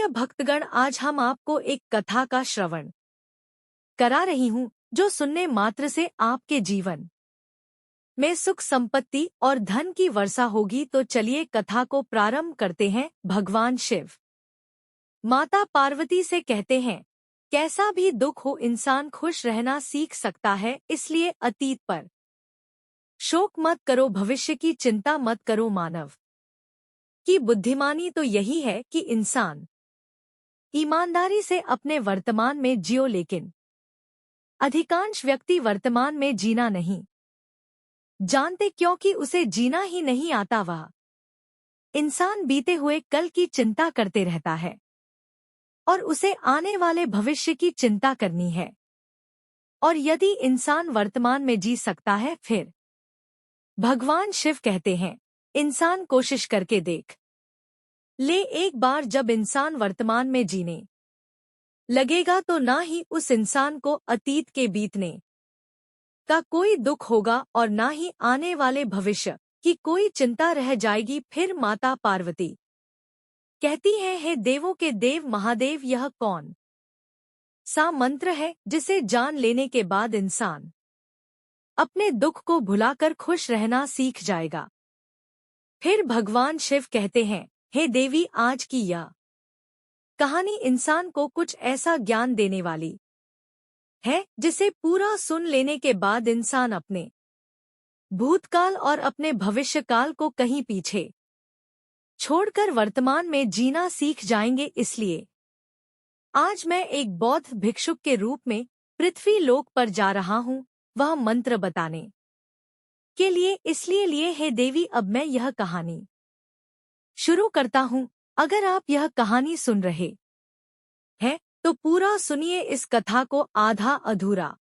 भक्तगण, आज हम आपको एक कथा का श्रवण करा रही हूँ जो सुनने मात्र से आपके जीवन में सुख संपत्ति और धन की वर्षा होगी। तो चलिए कथा को प्रारंभ करते हैं। भगवान शिव माता पार्वती से कहते हैं, कैसा भी दुख हो इंसान खुश रहना सीख सकता है, इसलिए अतीत पर शोक मत करो, भविष्य की चिंता मत करो। मानव की बुद्धिमानी तो यही है कि इंसान ईमानदारी से अपने वर्तमान में जियो, लेकिन अधिकांश व्यक्ति वर्तमान में जीना नहीं जानते, क्योंकि उसे जीना ही नहीं आता। वह इंसान बीते हुए कल की चिंता करते रहता है और उसे आने वाले भविष्य की चिंता करनी है। और यदि इंसान वर्तमान में जी सकता है, फिर भगवान शिव कहते हैं, इंसान कोशिश करके देख ले। एक बार जब इंसान वर्तमान में जीने लगेगा तो ना ही उस इंसान को अतीत के बीतने का कोई दुख होगा और ना ही आने वाले भविष्य की कोई चिंता रह जाएगी। फिर माता पार्वती कहती है, हे देवों के देव महादेव, यह कौन सा मंत्र है जिसे जान लेने के बाद इंसान अपने दुख को भुलाकर खुश रहना सीख जाएगा। फिर भगवान शिव कहते हैं, हे देवी, आज की यह कहानी इंसान को कुछ ऐसा ज्ञान देने वाली है जिसे पूरा सुन लेने के बाद इंसान अपने भूतकाल और अपने भविष्यकाल को कहीं पीछे छोड़कर वर्तमान में जीना सीख जाएंगे। इसलिए आज मैं एक बौद्ध भिक्षुक के रूप में पृथ्वी लोक पर जा रहा हूँ, वह मंत्र बताने के लिए। इसलिए हे देवी, अब मैं यह कहानी शुरू करता हूँ। अगर आप यह कहानी सुन रहे हैं तो पूरा सुनिए, इस कथा को आधा अधूरा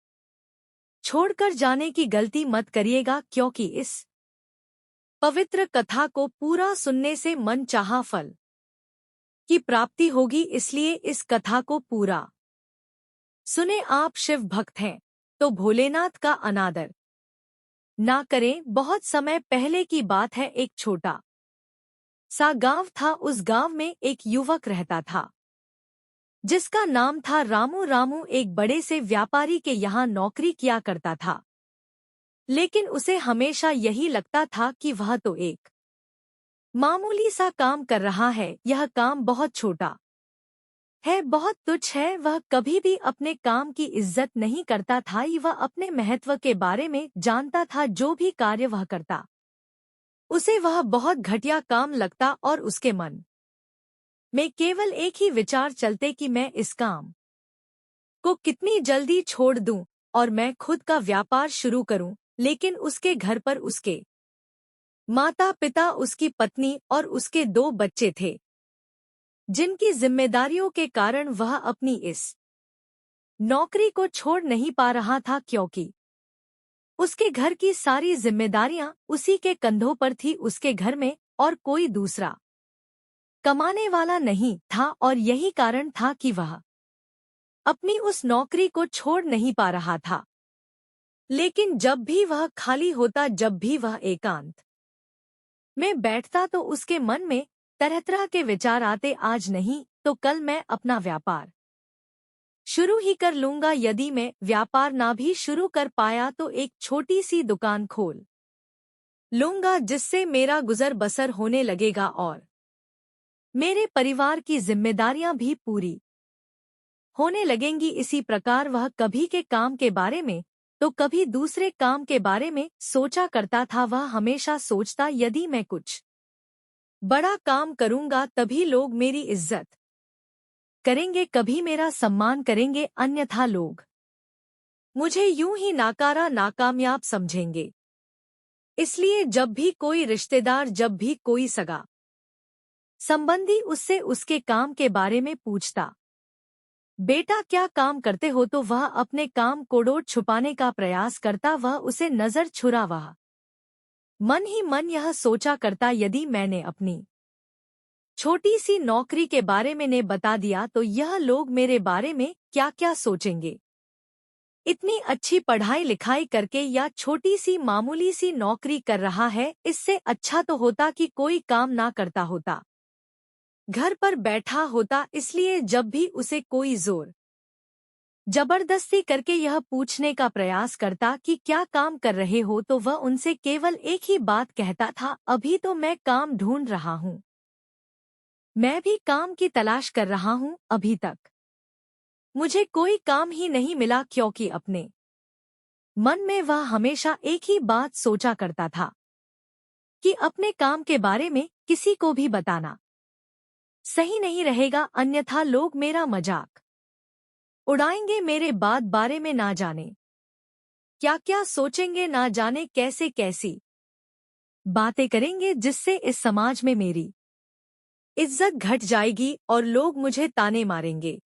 छोड़कर जाने की गलती मत करिएगा, क्योंकि इस पवित्र कथा को पूरा सुनने से मन चाहा फल की प्राप्ति होगी। इसलिए इस कथा को पूरा सुने। आप शिव भक्त हैं तो भोलेनाथ का अनादर ना करें। बहुत समय पहले की बात है, एक छोटा सा गांव था। उस गांव में एक युवक रहता था जिसका नाम था रामू। रामू एक बड़े से व्यापारी के यहाँ नौकरी किया करता था, लेकिन उसे हमेशा यही लगता था कि वह तो एक मामूली सा काम कर रहा है। यह काम बहुत छोटा है, बहुत तुच्छ है। वह कभी भी अपने काम की इज्जत नहीं करता था। वह अपने महत्व के बारे में जानता था। जो भी कार्य वह करता उसे वह बहुत घटिया काम लगता और उसके मन में केवल एक ही विचार चलते कि मैं इस काम को कितनी जल्दी छोड़ दूं और मैं खुद का व्यापार शुरू करूं। लेकिन उसके घर पर उसके माता पिता, उसकी पत्नी और उसके 2 बच्चे थे, जिनकी जिम्मेदारियों के कारण वह अपनी इस नौकरी को छोड़ नहीं पा रहा था, क्योंकि उसके घर की सारी जिम्मेदारियां उसी के कंधों पर थी। उसके घर में और कोई दूसरा कमाने वाला नहीं था और यही कारण था कि वह अपनी उस नौकरी को छोड़ नहीं पा रहा था। लेकिन जब भी वह खाली होता, जब भी वह एकांत में बैठता, तो उसके मन में तरह तरह के विचार आते। आज नहीं तो कल मैं अपना व्यापार शुरू ही कर लूंगा। यदि मैं व्यापार ना भी शुरू कर पाया तो एक छोटी सी दुकान खोल लूंगा, जिससे मेरा गुजर बसर होने लगेगा और मेरे परिवार की जिम्मेदारियां भी पूरी होने लगेंगी। इसी प्रकार वह कभी के काम के बारे में तो कभी दूसरे काम के बारे में सोचा करता था। वह हमेशा सोचता, यदि मैं कुछ बड़ा काम करूंगा तभी लोग मेरी इज्जत करेंगे, कभी मेरा सम्मान करेंगे, अन्यथा लोग मुझे यूं ही नाकारा नाकामयाब समझेंगे। इसलिए जब भी कोई रिश्तेदार, जब भी कोई सगा संबंधी उससे उसके काम के बारे में पूछता, बेटा क्या काम करते हो, तो वह अपने काम कोड़ों छुपाने का प्रयास करता। वह उसे नजर छुरा। वह मन ही मन यह सोचा करता, यदि मैंने अपनी छोटी सी नौकरी के बारे में ने बता दिया तो यह लोग मेरे बारे में क्या क्या सोचेंगे। इतनी अच्छी पढ़ाई लिखाई करके या छोटी सी मामूली सी नौकरी कर रहा है, इससे अच्छा तो होता कि कोई काम ना करता होता। घर पर बैठा होता, इसलिए जब भी उसे कोई जोर जबरदस्ती करके यह पूछने का प्रयास करता कि क्या काम कर रहे हो, तो वह उनसे केवल एक ही बात कहता था, अभी तो मैं काम ढूंढ रहा हूँ। मैं भी काम की तलाश कर रहा हूँ, अभी तक मुझे कोई काम ही नहीं मिला, क्योंकि अपने मन में वह हमेशा एक ही बात सोचा करता था कि अपने काम के बारे में किसी को भी बताना सही नहीं रहेगा, अन्यथा लोग मेरा मजाक उड़ाएंगे, मेरे बारे में ना जाने क्या क्या सोचेंगे, ना जाने कैसे कैसी बातें करेंगे, जिससे इस समाज में मेरी इज्जत घट जाएगी और लोग मुझे ताने मारेंगे।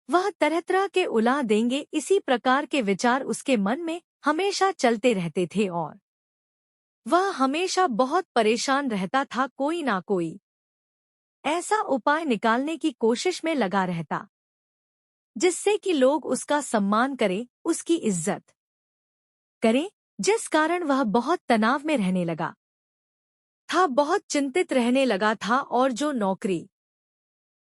वह तरह तरह के उला देंगे। इसी प्रकार के विचार उसके मन में हमेशा चलते रहते थे और वह हमेशा बहुत परेशान रहता था। कोई ना कोई ऐसा उपाय निकालने की कोशिश में लगा रहता जिससे कि लोग उसका सम्मान करें, उसकी इज्जत करें, जिस कारण वह बहुत तनाव में रहने लगा था, बहुत चिंतित रहने लगा था। और जो नौकरी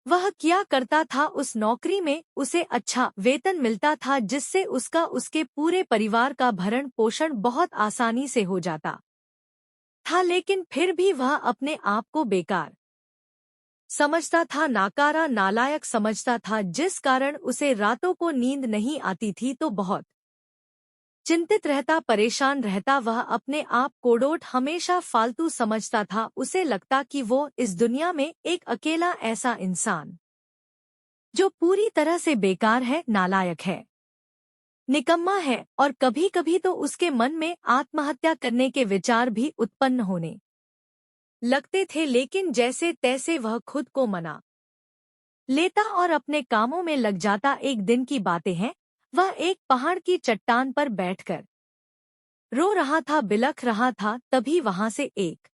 वह किया करता था, उस नौकरी में उसे अच्छा वेतन मिलता था, जिससे उसका उसके पूरे परिवार का भरण पोषण बहुत आसानी से हो जाता था। लेकिन फिर भी वह अपने आप को बेकार समझता था, नाकारा नालायक समझता था, जिस कारण उसे रातों को नींद नहीं आती थी। तो बहुत चिंतित रहता, परेशान रहता, वह अपने आप कोड़ोट हमेशा फालतू समझता था। उसे लगता कि वो इस दुनिया में एक अकेला ऐसा इंसान जो पूरी तरह से बेकार है, नालायक है, निकम्मा है। और कभी कभी तो उसके मन में आत्महत्या करने के विचार भी उत्पन्न होने लगते थे, लेकिन जैसे तैसे वह खुद को मना लेता और अपने कामों में लग जाता। एक दिन की बातें हैं, वह एक पहाड़ की चट्टान पर बैठकर रो रहा था, बिलख रहा था। तभी वहां से एक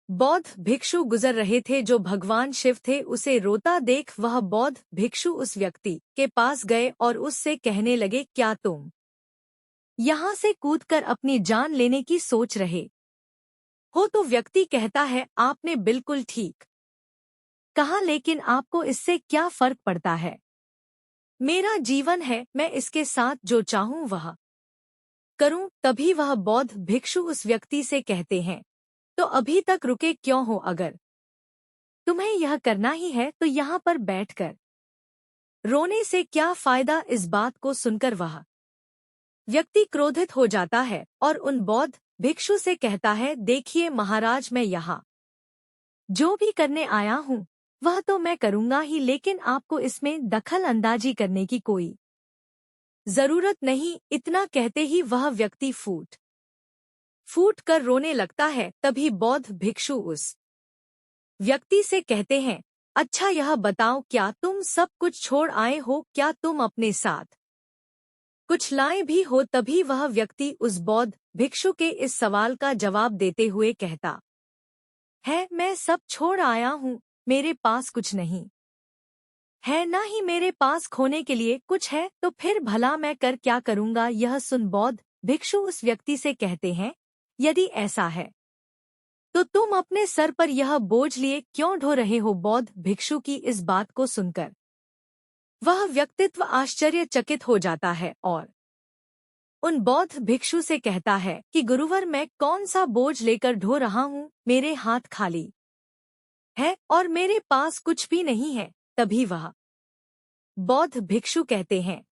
बौद्ध भिक्षु गुजर रहे थे, जो भगवान शिव थे। उसे रोता देख वह बौद्ध भिक्षु उस व्यक्ति के पास गए और उससे कहने लगे, क्या तुम यहाँ से कूदकर अपनी जान लेने की सोच रहे हो? तो व्यक्ति कहता है, आपने बिल्कुल ठीक कहा, लेकिन आपको इससे क्या फर्क पड़ता है? मेरा जीवन है, मैं इसके साथ जो चाहूं वह करूं। तभी वह बौद्ध भिक्षु उस व्यक्ति से कहते हैं, तो अभी तक रुके क्यों हो? अगर तुम्हें यह करना ही है तो यहाँ पर बैठकर रोने से क्या फायदा? इस बात को सुनकर वह व्यक्ति क्रोधित हो जाता है और उन बौद्ध भिक्षु से कहता है, देखिए महाराज, मैं यहाँ जो भी करने आया हूँ वह तो मैं करूँगा ही, लेकिन आपको इसमें दखल अंदाजी करने की कोई जरूरत नहीं। इतना कहते ही वह व्यक्ति फूट फूट कर रोने लगता है। तभी बौद्ध भिक्षु उस व्यक्ति से कहते हैं, अच्छा यह बताओ, क्या तुम सब कुछ छोड़ आए हो? क्या तुम अपने साथ कुछ लाए भी हो? तभी वह व्यक्ति उस बौद्ध भिक्षु के इस सवाल का जवाब देते हुए कहता है, मैं सब छोड़ आया हूँ, मेरे पास कुछ नहीं है, ना ही मेरे पास खोने के लिए कुछ है, तो फिर भला मैं कर क्या करूँगा? यह सुन बौद्ध भिक्षु उस व्यक्ति से कहते हैं, यदि ऐसा है तो तुम अपने सर पर यह बोझ लिए क्यों ढो रहे हो? बौद्ध भिक्षु की इस बात को सुनकर वह व्यक्तित्व आश्चर्यचकित हो जाता है और उन बौद्ध भिक्षु से कहता है कि गुरुवर, मैं कौन सा बोझ लेकर ढो रहा हूँ? मेरे हाथ खाली है और मेरे पास कुछ भी नहीं है। तभी वह बौद्ध भिक्षु कहते हैं,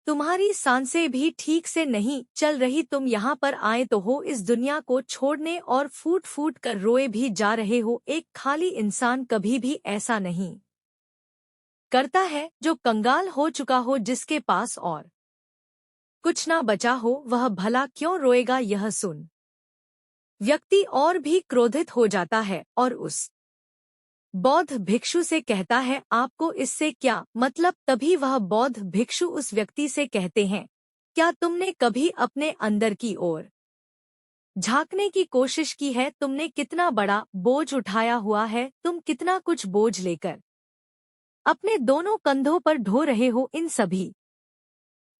तुम्हारी सांसें भी ठीक से नहीं चल रही, तुम यहाँ पर आए तो हो इस दुनिया को छोड़ने और फूट फूट कर रोए भी जा रहे हो। एक खाली इंसान कभी भी ऐसा नहीं करता है जो कंगाल हो चुका हो, जिसके पास और कुछ ना बचा हो, वह भला क्यों रोएगा? यह सुन व्यक्ति और भी क्रोधित हो जाता है और उस बौद्ध भिक्षु से कहता है, आपको इससे क्या मतलब? तभी वह बौद्ध भिक्षु उस व्यक्ति से कहते हैं, क्या तुमने कभी अपने अंदर की ओर झांकने की कोशिश की है? तुमने कितना बड़ा बोझ उठाया हुआ है? तुम कितना कुछ बोझ लेकर अपने दोनों कंधों पर ढो रहे हो? इन सभी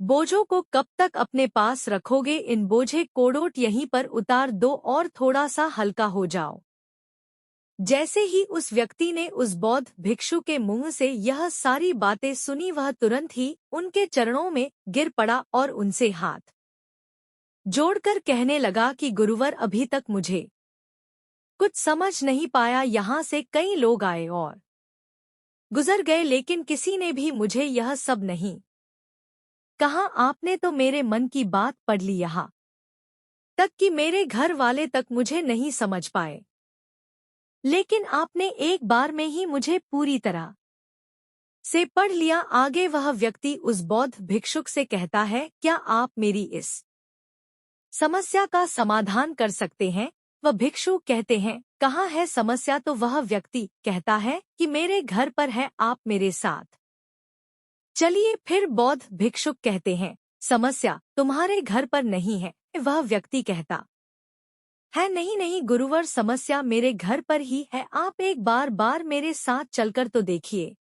बोझों को कब तक अपने पास रखोगे? इन बोझे कोड़ोट यहीं पर उतार दो और थोड़ा सा हल्का हो जाओ। जैसे ही उस व्यक्ति ने उस बौद्ध भिक्षु के मुंह से यह सारी बातें सुनी, वह तुरंत ही उनके चरणों में गिर पड़ा और उनसे हाथ जोड़कर कहने लगा कि गुरुवर, अभी तक मुझे कुछ समझ नहीं पाया। यहाँ से कई लोग आए और गुजर गए, लेकिन किसी ने भी मुझे यह सब नहीं कहा। आपने तो मेरे मन की बात पढ़ ली, यहाँ तक कि मेरे घर वाले तक मुझे नहीं समझ पाए, लेकिन आपने एक बार में ही मुझे पूरी तरह से पढ़ लिया। आगे वह व्यक्ति उस बौद्ध भिक्षुक से कहता है, क्या आप मेरी इस समस्या का समाधान कर सकते हैं? वह भिक्षु कहते हैं, कहाँ है समस्या? तो वह व्यक्ति कहता है कि मेरे घर पर है, आप मेरे साथ चलिए। फिर बौद्ध भिक्षुक कहते हैं, समस्या तुम्हारे घर पर नहीं है। वह व्यक्ति कहता है, नहीं नहीं गुरुवर, समस्या मेरे घर पर ही है, आप एक बार मेरे साथ चलकर तो देखिए।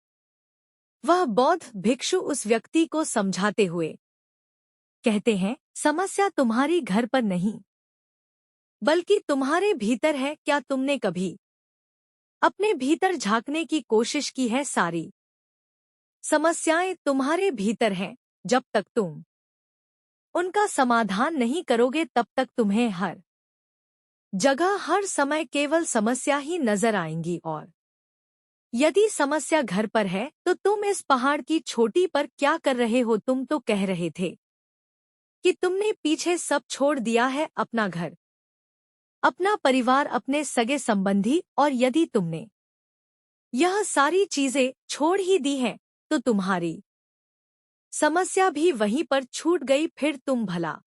वह बौद्ध भिक्षु उस व्यक्ति को समझाते हुए कहते हैं, समस्या तुम्हारी घर पर नहीं बल्कि तुम्हारे भीतर है। क्या तुमने कभी अपने भीतर झांकने की कोशिश की है? सारी समस्याएं तुम्हारे भीतर हैं। जब तक तुम उनका समाधान नहीं करोगे, तब तक तुम्हें हर जगह हर समय केवल समस्या ही नजर आएंगी। और यदि समस्या घर पर है तो तुम इस पहाड़ की चोटी पर क्या कर रहे हो? तुम तो कह रहे थे कि तुमने पीछे सब छोड़ दिया है, अपना घर, अपना परिवार, अपने सगे संबंधी, और यदि तुमने यह सारी चीजें छोड़ ही दी हैं तो तुम्हारी समस्या भी वहीं पर छूट गई। फिर तुम भला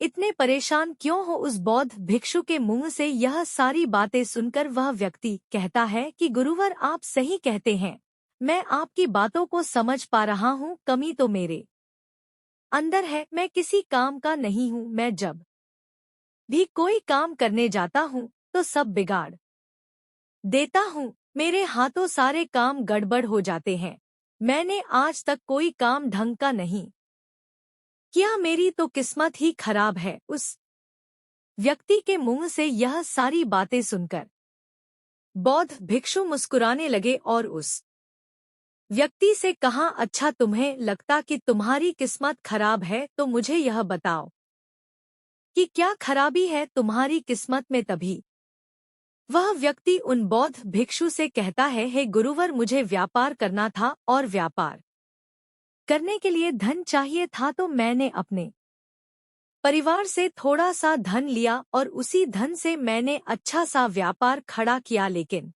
इतने परेशान क्यों हो? उस बौद्ध भिक्षु के मुंह से यह सारी बातें सुनकर वह व्यक्ति कहता है कि गुरुवर, आप सही कहते हैं, मैं आपकी बातों को समझ पा रहा हूँ। कमी तो मेरे अंदर है, मैं किसी काम का नहीं हूँ। मैं जब भी कोई काम करने जाता हूँ तो सब बिगाड़ देता हूँ, मेरे हाथों सारे काम गड़बड़ हो जाते हैं। मैंने आज तक कोई काम ढंग का नहीं किया, मेरी तो किस्मत ही खराब है। उस व्यक्ति के मुंह से यह सारी बातें सुनकर बौद्ध भिक्षु मुस्कुराने लगे और उस व्यक्ति से कहा, अच्छा तुम्हें लगता कि तुम्हारी किस्मत खराब है तो मुझे यह बताओ कि क्या खराबी है तुम्हारी किस्मत में? तभी वह व्यक्ति उन बौद्ध भिक्षु से कहता है, हे गुरुवर, मुझे व्यापार करना था और व्यापार करने के लिए धन चाहिए था, तो मैंने अपने परिवार से थोड़ा सा धन लिया और उसी धन से मैंने अच्छा सा व्यापार खड़ा किया, लेकिन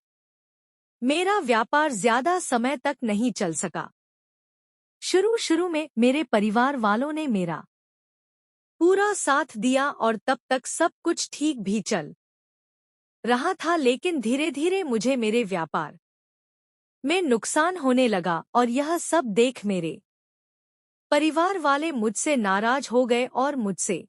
मेरा व्यापार ज्यादा समय तक नहीं चल सका। शुरू में मेरे परिवार वालों ने मेरा पूरा साथ दिया और तब तक सब कुछ ठीक भी चल रहा था, लेकिन धीरे धीरे मुझे मेरे व्यापार में नुकसान होने लगा और यह सब देख मेरे परिवार वाले मुझसे नाराज हो गए और मुझसे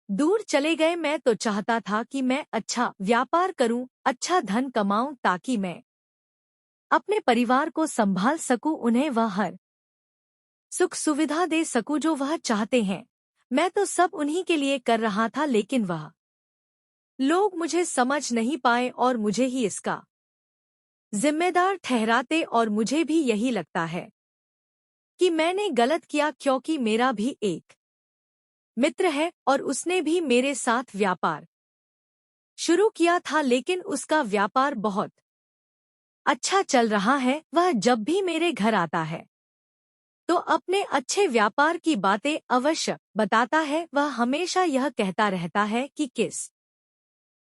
दूर चले गए। मैं तो चाहता था कि मैं अच्छा व्यापार करूं, अच्छा धन कमाऊं, ताकि मैं अपने परिवार को संभाल सकूं, उन्हें वह हर सुख सुविधा दे सकूं जो वह चाहते हैं। मैं तो सब उन्हीं के लिए कर रहा था, लेकिन वह लोग मुझे समझ नहीं पाए और मुझे ही इसका जिम्मेदार ठहराते, और मुझे भी यही लगता है कि मैंने गलत किया, क्योंकि मेरा भी एक मित्र है और उसने भी मेरे साथ व्यापार शुरू किया था, लेकिन उसका व्यापार बहुत अच्छा चल रहा है। वह जब भी मेरे घर आता है तो अपने अच्छे व्यापार की बातें अवश्य बताता है। वह हमेशा यह कहता रहता है कि किस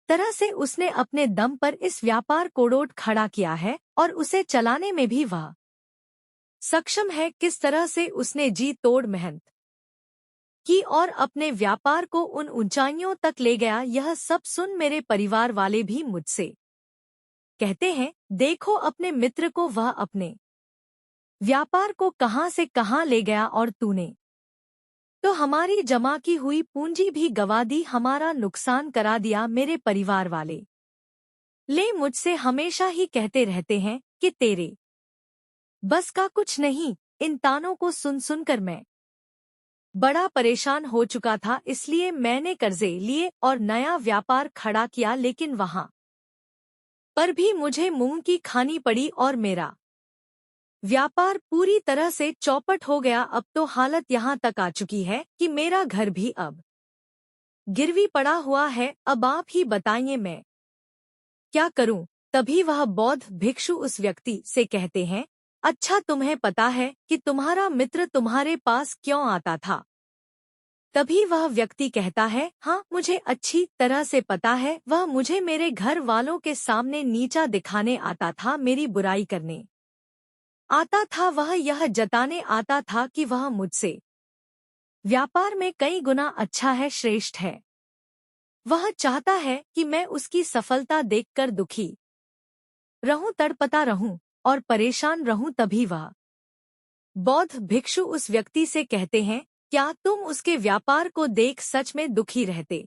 तरह से उसने अपने दम पर इस व्यापार को रोड खड़ा किया है और उसे चलाने में भी वह सक्षम है, किस तरह से उसने जी तोड़ मेहनत की और अपने व्यापार को उन ऊंचाइयों तक ले गया। यह सब सुन मेरे परिवार वाले भी मुझसे कहते हैं, देखो अपने मित्र को, वह अपने व्यापार को कहां से कहां ले गया और तूने तो हमारी जमा की हुई पूंजी भी गवा दी, हमारा नुकसान करा दिया। मेरे परिवार वाले मुझसे हमेशा ही कहते रहते हैं कि तेरे बस का कुछ नहीं। इन तानों को सुन सुनकर मैं बड़ा परेशान हो चुका था, इसलिए मैंने कर्जे लिए और नया व्यापार खड़ा किया, लेकिन वहां पर भी मुझे मुंह की खानी पड़ी और मेरा व्यापार पूरी तरह से चौपट हो गया। अब तो हालत यहाँ तक आ चुकी है कि मेरा घर भी अब गिरवी पड़ा हुआ है। अब आप ही बताइए मैं क्या करूं? तभी वह बौद्ध भिक्षु उस व्यक्ति से कहते हैं, अच्छा तुम्हें पता है कि तुम्हारा मित्र तुम्हारे पास क्यों आता था? तभी वह व्यक्ति कहता है, हाँ मुझे अच्छी तरह से पता है। वह मुझे मेरे घर वालों के सामने नीचा दिखाने आता था, मेरी बुराई करने आता था। वह यह जताने आता था कि वह मुझसे व्यापार में कई गुना अच्छा है, श्रेष्ठ है। वह चाहता है कि मैं उसकी सफलता देखकर दुखी रहूं, तड़पता रहूं और परेशान रहूं। तभी वह बौद्ध भिक्षु उस व्यक्ति से कहते हैं, क्या तुम उसके व्यापार को देख सच में दुखी रहते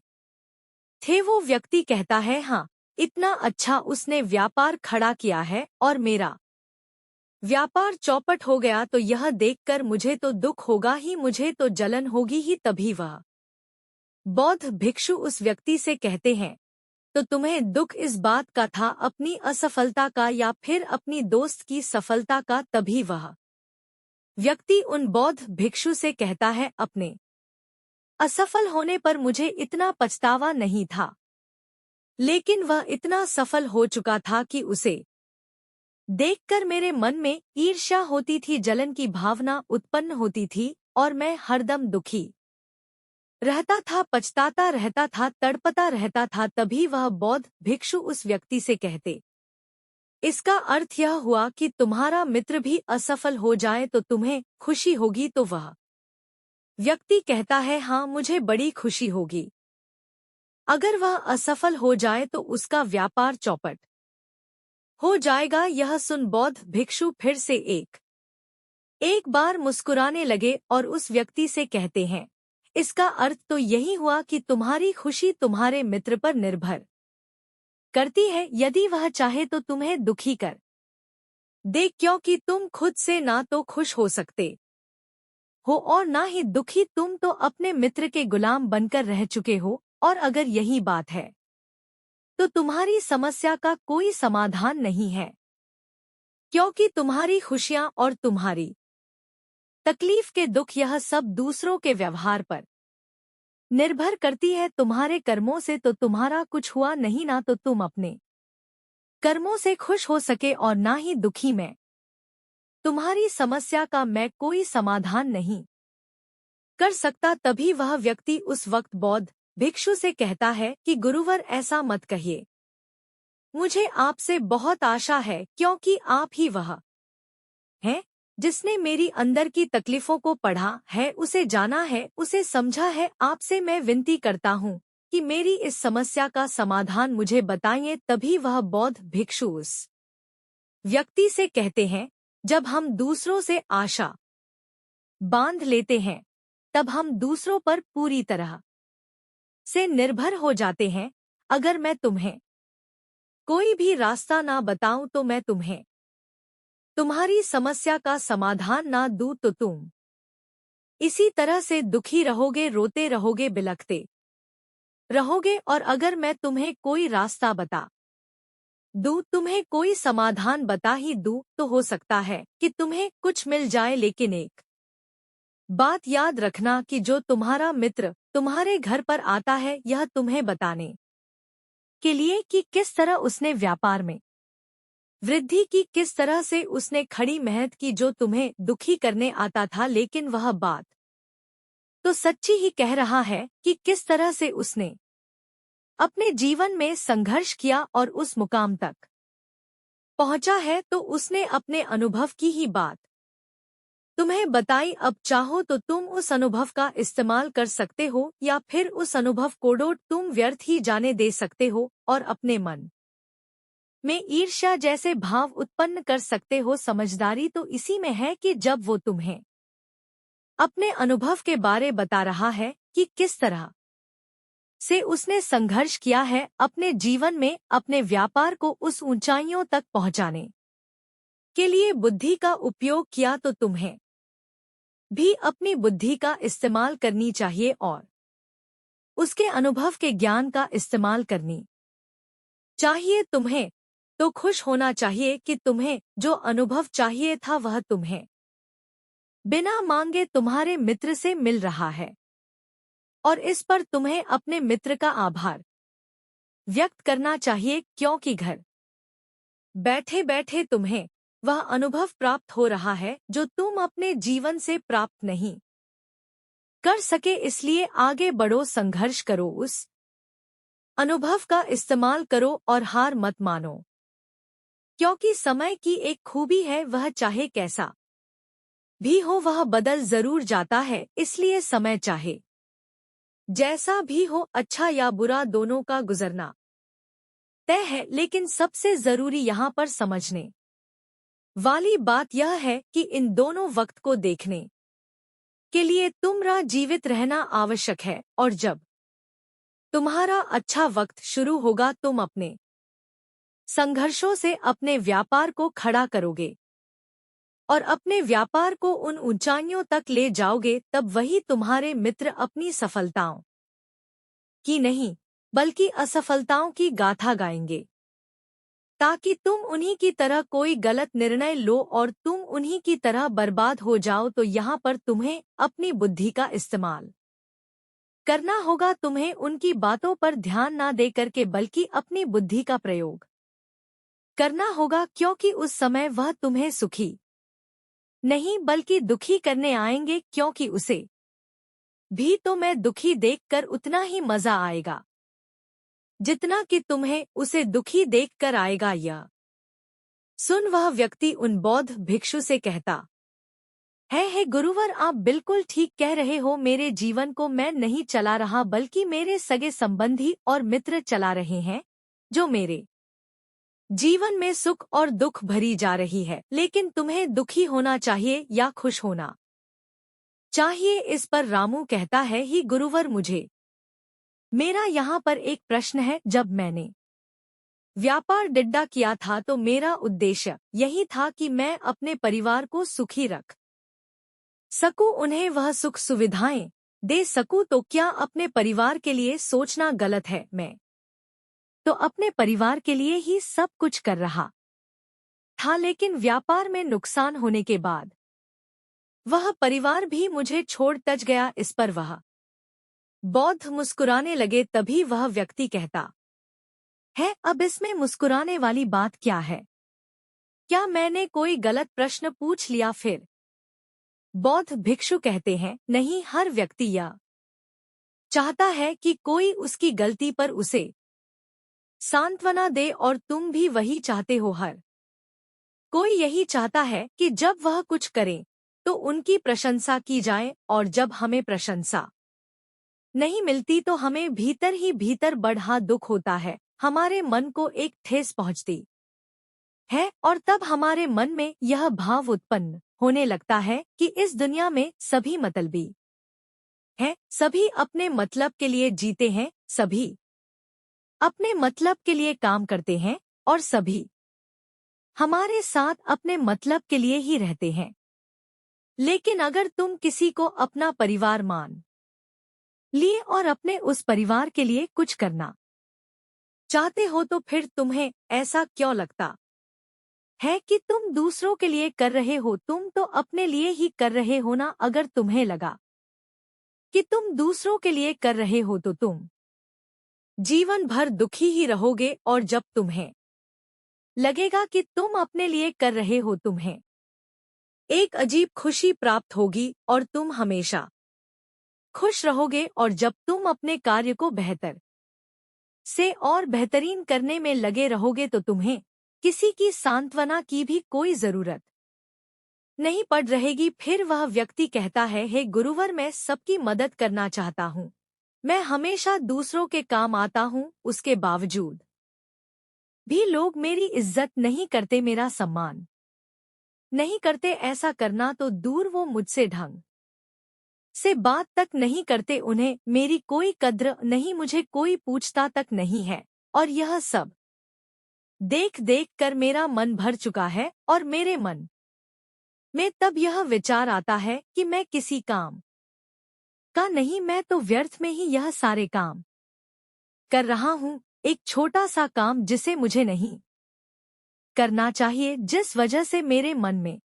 थे? वो व्यक्ति कहता है, हाँ, इतना अच्छा उसने व्यापार खड़ा किया है और मेरा व्यापार चौपट हो गया तो यह देखकर मुझे तो दुख होगा ही, मुझे तो जलन होगी ही। तभी वह बौद्ध भिक्षु उस व्यक्ति से कहते हैं, तो तुम्हें दुख इस बात का था, अपनी असफलता का या फिर अपनी दोस्त की सफलता का? तभी वह व्यक्ति उन बौद्ध भिक्षु से कहता है, अपने असफल होने पर मुझे इतना पछतावा नहीं था, लेकिन वह इतना सफल हो चुका था कि उसे देखकर मेरे मन में ईर्ष्या होती थी, जलन की भावना उत्पन्न होती थी और मैं हरदम दुखी रहता था, पछताता रहता था, तड़पता रहता था। तभी वह बौद्ध भिक्षु उस व्यक्ति से कहते, इसका अर्थ यह हुआ कि तुम्हारा मित्र भी असफल हो जाए तो तुम्हें खुशी होगी? तो वह व्यक्ति कहता है, हाँ मुझे बड़ी खुशी होगी। अगर वह असफल हो जाए तो उसका व्यापार चौपट हो जाएगा। यह सुन बौद्ध भिक्षु फिर से एक बार मुस्कुराने लगे और उस व्यक्ति से कहते हैं, इसका अर्थ तो यही हुआ कि तुम्हारी खुशी तुम्हारे मित्र पर निर्भर करती है। यदि वह चाहे तो तुम्हें दुखी कर दे, क्योंकि तुम खुद से ना तो खुश हो सकते हो और ना ही दुखी। तुम तो अपने मित्र के गुलाम बनकर रह चुके हो और अगर यही बात है तो तुम्हारी समस्या का कोई समाधान नहीं है, क्योंकि तुम्हारी खुशियां और तुम्हारी तकलीफ के दुख यह सब दूसरों के व्यवहार पर निर्भर करती है। तुम्हारे कर्मों से तो तुम्हारा कुछ हुआ नहीं, ना तो तुम अपने कर्मों से खुश हो सके और ना ही दुखी। मैं तुम्हारी समस्या का मैं कोई समाधान नहीं कर सकता। तभी वह व्यक्ति उस वक्त बौद्ध भिक्षु से कहता है कि गुरुवर ऐसा मत कहिए, मुझे आपसे बहुत आशा है, क्योंकि आप ही वह हैं जिसने मेरी अंदर की तकलीफों को पढ़ा है, उसे जाना है, उसे समझा है। आपसे मैं विनती करता हूँ कि मेरी इस समस्या का समाधान मुझे बताइए। तभी वह बौद्ध भिक्षु उस व्यक्ति से कहते हैं, जब हम दूसरों से आशा बांध लेते हैं तब हम दूसरों पर पूरी तरह से निर्भर हो जाते हैं। अगर मैं तुम्हें कोई भी रास्ता ना बताऊं तो मैं तुम्हें तुम्हारी समस्या का समाधान ना दूं तो तुम इसी तरह से दुखी रहोगे, रोते रहोगे, बिलखते रहोगे। और अगर मैं तुम्हें कोई रास्ता बता दूं, तुम्हें कोई समाधान बता ही दूं, तो हो सकता है कि तुम्हें कुछ मिल जाए। लेकिन एक बात याद रखना कि जो तुम्हारा मित्र तुम्हारे घर पर आता है, यह तुम्हें बताने के लिए कि किस तरह उसने व्यापार में वृद्धि की, किस तरह से उसने खड़ी मेहनत की, जो तुम्हें दुखी करने आता था। लेकिन वह बात तो सच्ची ही कह रहा है कि किस तरह से उसने अपने जीवन में संघर्ष किया और उस मुकाम तक पहुंचा है। तो उसने अपने अनुभव की ही बात तुम्हें बताई। अब चाहो तो तुम उस अनुभव का इस्तेमाल कर सकते हो या फिर उस अनुभव को तुम व्यर्थ ही जाने दे सकते हो और अपने मन में ईर्ष्या जैसे भाव उत्पन्न कर सकते हो। समझदारी तो इसी में है कि जब वो तुम्हें अपने अनुभव के बारे बता रहा है कि किस तरह से उसने संघर्ष किया है अपने जीवन में, अपने व्यापार को उस ऊंचाइयों तक पहुंचाने के लिए बुद्धि का उपयोग किया, तो तुम्हें भी अपनी बुद्धि का इस्तेमाल करनी चाहिए और उसके अनुभव के ज्ञान का इस्तेमाल करनी चाहिए। तुम्हें तो खुश होना चाहिए कि तुम्हें जो अनुभव चाहिए था वह तुम्हें बिना मांगे तुम्हारे मित्र से मिल रहा है, और इस पर तुम्हें अपने मित्र का आभार व्यक्त करना चाहिए, क्योंकि घर बैठे बैठे तुम्हें वह अनुभव प्राप्त हो रहा है जो तुम अपने जीवन से प्राप्त नहीं कर सके। इसलिए आगे बढ़ो, संघर्ष करो, उस अनुभव का इस्तेमाल करो और हार मत मानो, क्योंकि समय की एक खूबी है, वह चाहे कैसा भी हो वह बदल जरूर जाता है। इसलिए समय चाहे जैसा भी हो, अच्छा या बुरा, दोनों का गुजरना तय है। लेकिन सबसे जरूरी यहाँ पर समझने वाली बात यह है कि इन दोनों वक्त को देखने के लिए तुम्हारा जीवित रहना आवश्यक है, और जब तुम्हारा अच्छा वक्त शुरू होगा तुम अपने संघर्षों से अपने व्यापार को खड़ा करोगे और अपने व्यापार को उन ऊंचाइयों तक ले जाओगे। तब वही तुम्हारे मित्र अपनी सफलताओं की नहीं बल्कि असफलताओं की गाथा गाएंगे, ताकि तुम उन्हीं की तरह कोई गलत निर्णय लो और तुम उन्हीं की तरह बर्बाद हो जाओ। तो यहाँ पर तुम्हें अपनी बुद्धि का इस्तेमाल करना होगा। तुम्हें उनकी बातों पर ध्यान ना दे करके बल्कि अपनी बुद्धि का प्रयोग करना होगा, क्योंकि उस समय वह तुम्हें सुखी नहीं बल्कि दुखी करने आएंगे, क्योंकि उसे भी तो मैं दुखी देखकर उतना ही मजा आएगा जितना कि तुम्हें उसे दुखी देखकर आएगा। यह सुन वह व्यक्ति उन बौद्ध भिक्षु से कहता है, हे गुरुवर, आप बिल्कुल ठीक कह रहे हो। मेरे जीवन को मैं नहीं चला रहा बल्कि मेरे सगे संबंधी और मित्र चला रहे हैं, जो मेरे जीवन में सुख और दुख भरी जा रही है। लेकिन तुम्हें दुखी होना चाहिए या खुश होना चाहिए? इस पर रामू कहता है, ही गुरुवर, मुझे मेरा यहाँ पर एक प्रश्न है। जब मैंने व्यापार डिड्डा किया था तो मेरा उद्देश्य यही था कि मैं अपने परिवार को सुखी रख सकूं, उन्हें वह सुख सुविधाएं दे सकूं। तो क्या अपने परिवार के लिए सोचना गलत है? मैं तो अपने परिवार के लिए ही सब कुछ कर रहा था, लेकिन व्यापार में नुकसान होने के बाद वह परिवार भी मुझे छोड़ तज गया। इस पर वह बौद्ध मुस्कुराने लगे। तभी वह व्यक्ति कहता है, अब इसमें मुस्कुराने वाली बात क्या है? क्या मैंने कोई गलत प्रश्न पूछ लिया? फिर बौद्ध भिक्षु कहते हैं, नहीं, हर व्यक्ति यह चाहता है कि कोई उसकी गलती पर उसे सांत्वना दे, और तुम भी वही चाहते हो। हर कोई यही चाहता है कि जब वह कुछ करे तो उनकी प्रशंसा की जाए, और जब हमें प्रशंसा नहीं मिलती तो हमें भीतर ही भीतर बड़ा दुख होता है, हमारे मन को एक ठेस पहुंचती है, और तब हमारे मन में यह भाव उत्पन्न होने लगता है कि इस दुनिया में सभी मतलबी हैं, सभी अपने मतलब के लिए जीते हैं, सभी अपने मतलब के लिए काम करते हैं, और सभी हमारे साथ अपने मतलब के लिए ही रहते हैं। लेकिन अगर तुम किसी को अपना परिवार मान लिए और अपने उस परिवार के लिए कुछ करना चाहते हो तो फिर तुम्हें ऐसा क्यों लगता है कि तुम दूसरों के लिए कर रहे हो? तुम तो अपने लिए ही कर रहे हो ना। अगर तुम्हें लगा कि तुम दूसरों के लिए कर रहे हो तो तुम जीवन भर दुखी ही रहोगे, और जब तुम्हें लगेगा कि तुम अपने लिए कर रहे हो, तुम्हें एक अजीब खुशी प्राप्त होगी और तुम हमेशा खुश रहोगे। और जब तुम अपने कार्य को बेहतर से और बेहतरीन करने में लगे रहोगे तो तुम्हें किसी की सांत्वना की भी कोई जरूरत नहीं पड़ रहेगी। फिर वह व्यक्ति कहता है, हे गुरुवर, मैं सबकी मदद करना चाहता हूँ, मैं हमेशा दूसरों के काम आता हूँ, उसके बावजूद भी लोग मेरी इज्जत नहीं करते, मेरा सम्मान नहीं करते। ऐसा करना तो दूर, वो मुझसे ढंग से बात तक नहीं करते, उन्हें मेरी कोई कद्र नहीं, मुझे कोई पूछता तक नहीं है। और यह सब देख देख कर मेरा मन भर चुका है, और मेरे मन में तब यह विचार आता है कि मैं किसी काम का नहीं, मैं तो व्यर्थ में ही यह सारे काम कर रहा हूँ। एक छोटा सा काम जिसे मुझे नहीं करना चाहिए जिस वजह से मेरे मन में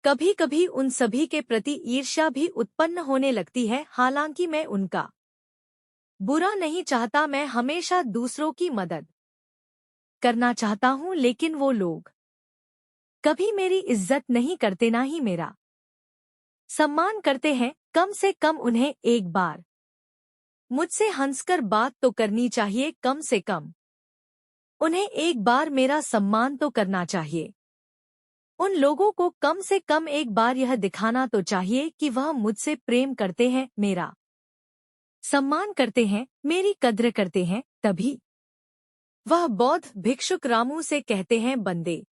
कभी कभी उन सभी के प्रति ईर्ष्या भी उत्पन्न होने लगती है। हालांकि मैं उनका बुरा नहीं चाहता, मैं हमेशा दूसरों की मदद करना चाहता हूँ, लेकिन वो लोग कभी मेरी इज्जत नहीं करते, ना ही मेरा सम्मान करते हैं। कम से कम उन्हें एक बार मुझसे हंसकर बात तो करनी चाहिए, कम से कम उन्हें एक बार मेरा सम्मान तो करना चाहिए। उन लोगों को कम से कम एक बार यह दिखाना तो चाहिए कि वह मुझसे प्रेम करते हैं, मेरा सम्मान करते हैं, मेरी कद्र करते हैं। तभी वह बौद्ध भिक्षुक रामू से कहते हैं, बंदे,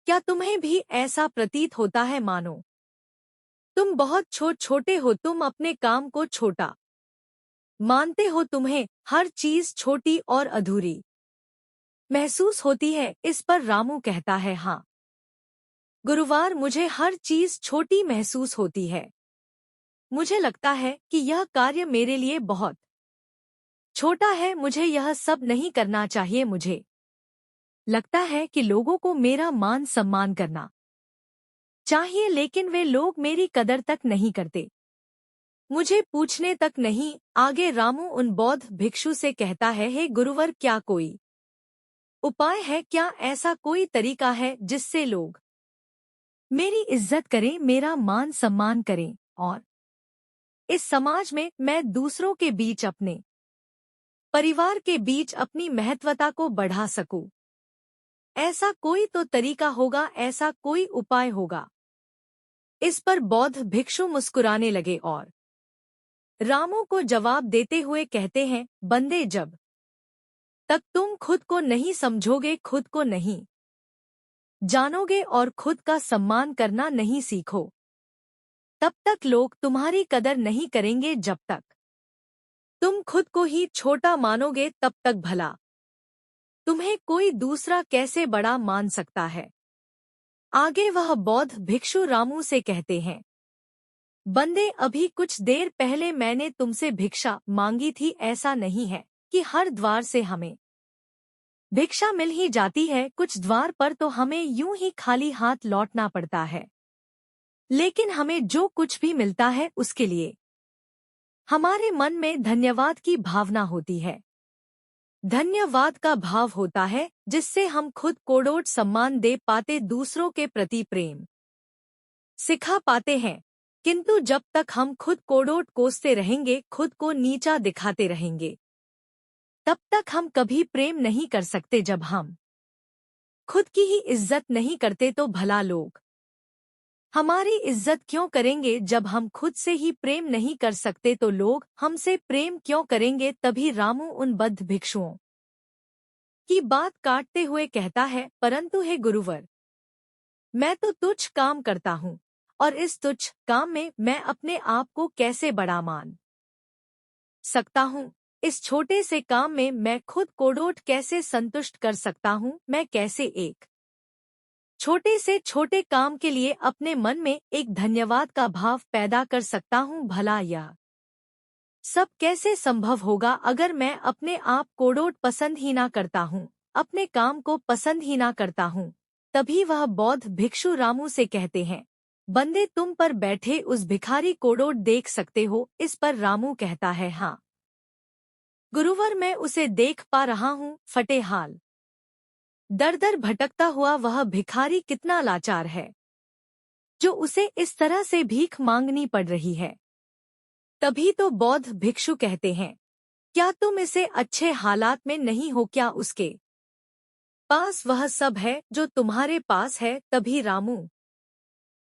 क्या तुम्हें भी ऐसा प्रतीत होता है मानो तुम बहुत छोटे हो, तुम अपने काम को छोटा मानते हो, तुम्हें हर चीज छोटी और अधूरी महसूस होती है। इस पर रामू कहता है, हाँ गुरुवार, मुझे हर चीज छोटी महसूस होती है। मुझे लगता है कि यह कार्य मेरे लिए बहुत छोटा है, मुझे यह सब नहीं करना चाहिए। मुझे लगता है कि लोगों को मेरा मान सम्मान करना चाहिए, लेकिन वे लोग मेरी कदर तक नहीं करते, मुझे पूछने तक नहीं। आगे रामू उन बौद्ध भिक्षु से कहता है, हे गुरुवर, क्या कोई उपाय है? क्या ऐसा कोई तरीका है जिससे लोग मेरी इज्जत करें, मेरा मान सम्मान करें और इस समाज में मैं दूसरों के बीच, अपने परिवार के बीच अपनी महत्वता को बढ़ा सकूं? ऐसा कोई तो तरीका होगा, ऐसा कोई उपाय होगा। इस पर बौद्ध भिक्षु मुस्कुराने लगे और रामू को जवाब देते हुए कहते हैं, बंदे, जब तक तुम खुद को नहीं समझोगे, खुद को नहीं जानोगे और खुद का सम्मान करना नहीं सीखो, तब तक लोग तुम्हारी कदर नहीं करेंगे। जब तक तुम खुद को ही छोटा मानोगे, तब तक भला तुम्हें कोई दूसरा कैसे बड़ा मान सकता है। आगे वह बौद्ध भिक्षु रामू से कहते हैं, बंदे, अभी कुछ देर पहले मैंने तुमसे भिक्षा मांगी थी। ऐसा नहीं है कि हर द्वार से हमें भिक्षा मिल ही जाती है, कुछ द्वार पर तो हमें यूं ही खाली हाथ लौटना पड़ता है। लेकिन हमें जो कुछ भी मिलता है उसके लिए हमारे मन में धन्यवाद की भावना होती है। धन्यवाद का भाव होता है जिससे हम खुद कोड़ोट सम्मान दे पाते, दूसरों के प्रति प्रेम सिखा पाते हैं। किंतु जब तक हम खुद कोड़ोट कोसते रहेंगे, खुद को नीचा दिखाते रहेंगे, तब तक हम कभी प्रेम नहीं कर सकते। जब हम खुद की ही इज्जत नहीं करते तो भला लोग हमारी इज्जत क्यों करेंगे? जब हम खुद से ही प्रेम नहीं कर सकते तो लोग हमसे प्रेम क्यों करेंगे? तभी रामू उन बद्ध भिक्षुओं की बात काटते हुए कहता है, परंतु हे गुरुवर, मैं तो तुच्छ काम करता हूँ और इस तुच्छ काम में मैं अपने आप को कैसे बड़ा मान सकता हूँ? इस छोटे से काम में मैं खुद कोड़ोट कैसे संतुष्ट कर सकता हूँ? मैं कैसे एक छोटे से छोटे काम के लिए अपने मन में एक धन्यवाद का भाव पैदा कर सकता हूँ? भला यह सब कैसे संभव होगा अगर मैं अपने आप कोड़ोट पसंद ही ना करता हूँ, अपने काम को पसंद ही ना करता हूँ? तभी वह बौद्ध भिक्षु रामू से कहते हैं, बंदे, तुम पर बैठे उस भिखारी कोड़ोट देख सकते हो? इस पर रामू कहता है, हाँ गुरुवर, मैं उसे देख पा रहा हूँ। फटे हाल दर दर भटकता हुआ वह भिखारी कितना लाचार है जो उसे इस तरह से भीख मांगनी पड़ रही है। तभी तो बौद्ध भिक्षु कहते हैं, क्या तुम इसे अच्छे हालात में नहीं हो? क्या उसके पास वह सब है जो तुम्हारे पास है? तभी रामू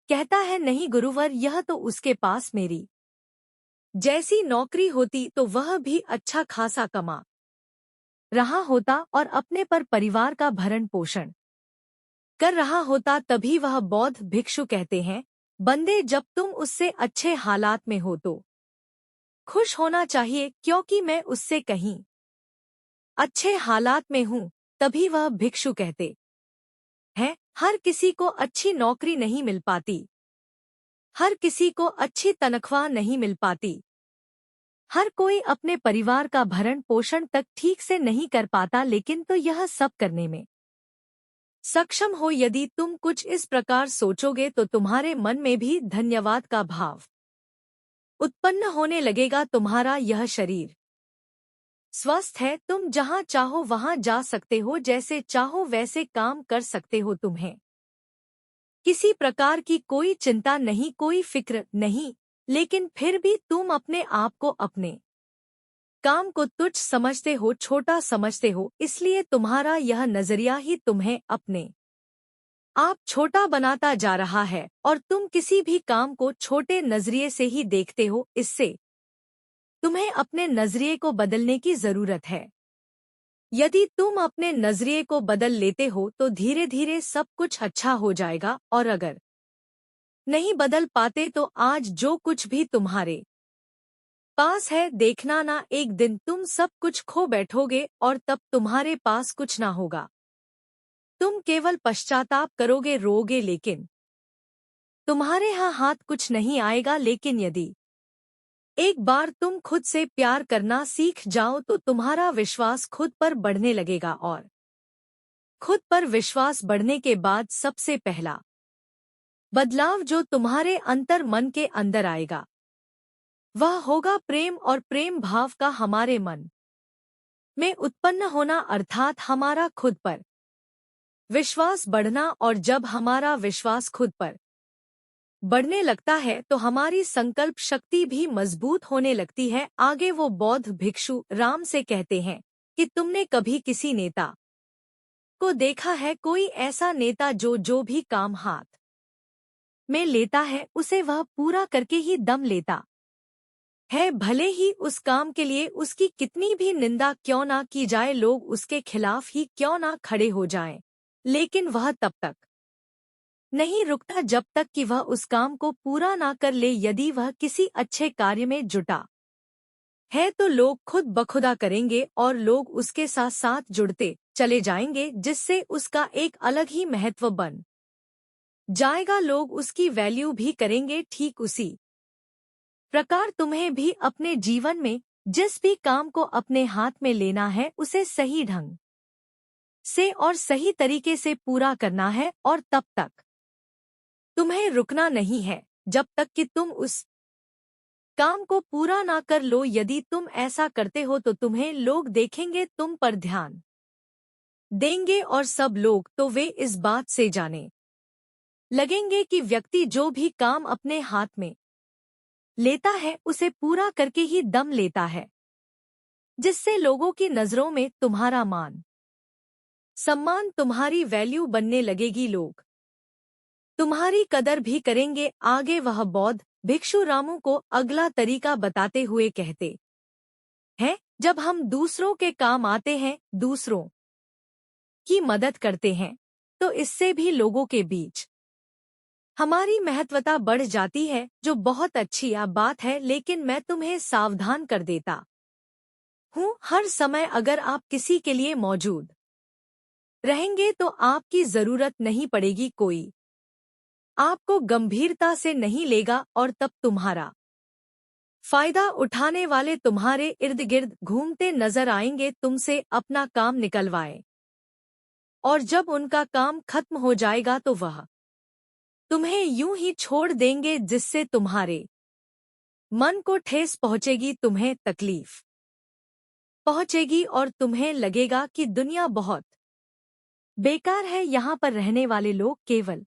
कहता है, नहीं गुरुवर, यह तो उसके पास मेरी जैसी नौकरी होती तो वह भी अच्छा खासा कमा रहा होता और अपने पर परिवार का भरण पोषण कर रहा होता। तभी वह बौद्ध भिक्षु कहते हैं, बंदे, जब तुम उससे अच्छे हालात में हो तो खुश होना चाहिए, क्योंकि मैं उससे कहीं अच्छे हालात में हूँ। तभी वह भिक्षु कहते हैं, हर किसी को अच्छी नौकरी नहीं मिल पाती, हर किसी को अच्छी तनख्वाह नहीं मिल पाती, हर कोई अपने परिवार का भरण पोषण तक ठीक से नहीं कर पाता, लेकिन तो यह सब करने में सक्षम हो। यदि तुम कुछ इस प्रकार सोचोगे तो तुम्हारे मन में भी धन्यवाद का भाव उत्पन्न होने लगेगा। तुम्हारा यह शरीर स्वस्थ है, तुम जहाँ चाहो वहाँ जा सकते हो, जैसे चाहो वैसे काम कर सकते हो। तुम्हें किसी प्रकार की कोई चिंता नहीं, कोई फिक्र नहीं, लेकिन फिर भी तुम अपने आप को, अपने काम को तुच्छ समझते हो, छोटा समझते हो। इसलिए तुम्हारा यह नजरिया ही तुम्हें अपने आप छोटा बनाता जा रहा है और तुम किसी भी काम को छोटे नजरिए से ही देखते हो। इससे तुम्हें अपने नजरिए को बदलने की जरूरत है। यदि तुम अपने नजरिए को बदल लेते हो तो धीरे धीरे सब कुछ अच्छा हो जाएगा, और अगर नहीं बदल पाते तो आज जो कुछ भी तुम्हारे पास है, देखना ना एक दिन तुम सब कुछ खो बैठोगे और तब तुम्हारे पास कुछ ना होगा। तुम केवल पश्चाताप करोगे, रोगे, लेकिन तुम्हारे यहाँ हाथ कुछ नहीं आएगा। लेकिन यदि एक बार तुम खुद से प्यार करना सीख जाओ तो तुम्हारा विश्वास खुद पर बढ़ने लगेगा, और खुद पर विश्वास बढ़ने के बाद सबसे पहला बदलाव जो तुम्हारे अंतर मन के अंदर आएगा वह होगा प्रेम, और प्रेम भाव का हमारे मन में उत्पन्न होना, अर्थात हमारा खुद पर विश्वास बढ़ना। और जब हमारा विश्वास खुद पर बढ़ने लगता है तो हमारी संकल्प शक्ति भी मजबूत होने लगती है। आगे वो बौद्ध भिक्षु राम से कहते हैं कि तुमने कभी किसी नेता को देखा है, कोई ऐसा नेता जो भी काम हाथ में लेता है उसे वह पूरा करके ही दम लेता है, भले ही उस काम के लिए उसकी कितनी भी निंदा क्यों ना की जाए, लोग उसके खिलाफ ही क्यों ना खड़े हो जाएं, लेकिन वह तब तक नहीं रुकता जब तक कि वह उस काम को पूरा ना कर ले। यदि वह किसी अच्छे कार्य में जुटा है तो लोग खुद बखुदा करेंगे और लोग उसके साथ साथ जुड़ते चले जाएंगे, जिससे उसका एक अलग ही महत्व बन जाएगा। लोग उसकी वैल्यू भी करेंगे। ठीक उसी प्रकार तुम्हें भी अपने जीवन में जिस भी काम को अपने हाथ में लेना है उसे सही ढंग से और सही तरीके से पूरा करना है, और तब तक तुम्हें रुकना नहीं है जब तक कि तुम उस काम को पूरा ना कर लो। यदि तुम ऐसा करते हो तो तुम्हें लोग देखेंगे, तुम पर ध्यान देंगे, और सब लोग तो वे इस बात से जाने लगेंगे कि व्यक्ति जो भी काम अपने हाथ में लेता है उसे पूरा करके ही दम लेता है, जिससे लोगों की नजरों में तुम्हारा मान सम्मान, तुम्हारी वैल्यू बनने लगेगी। लोग तुम्हारी कदर भी करेंगे। आगे वह बौद्ध भिक्षु रामू को अगला तरीका बताते हुए कहते हैं, जब हम दूसरों के काम आते हैं, दूसरों की मदद करते हैं, तो इससे भी लोगों के बीच हमारी महत्वता बढ़ जाती है, जो बहुत अच्छी बात है। लेकिन मैं तुम्हें सावधान कर देता हूँ, हर समय अगर आप किसी के लिए मौजूद रहेंगे तो आपकी जरूरत नहीं पड़ेगी, कोई आपको गंभीरता से नहीं लेगा, और तब तुम्हारा फायदा उठाने वाले तुम्हारे इर्द गिर्द घूमते नजर आएंगे, तुमसे अपना काम निकलवाए, और जब उनका काम खत्म हो जाएगा तो वह तुम्हें यूं ही छोड़ देंगे, जिससे तुम्हारे मन को ठेस पहुंचेगी, तुम्हें तकलीफ पहुंचेगी, और तुम्हें लगेगा कि दुनिया बहुत बेकार है, यहाँ पर रहने वाले लोग केवल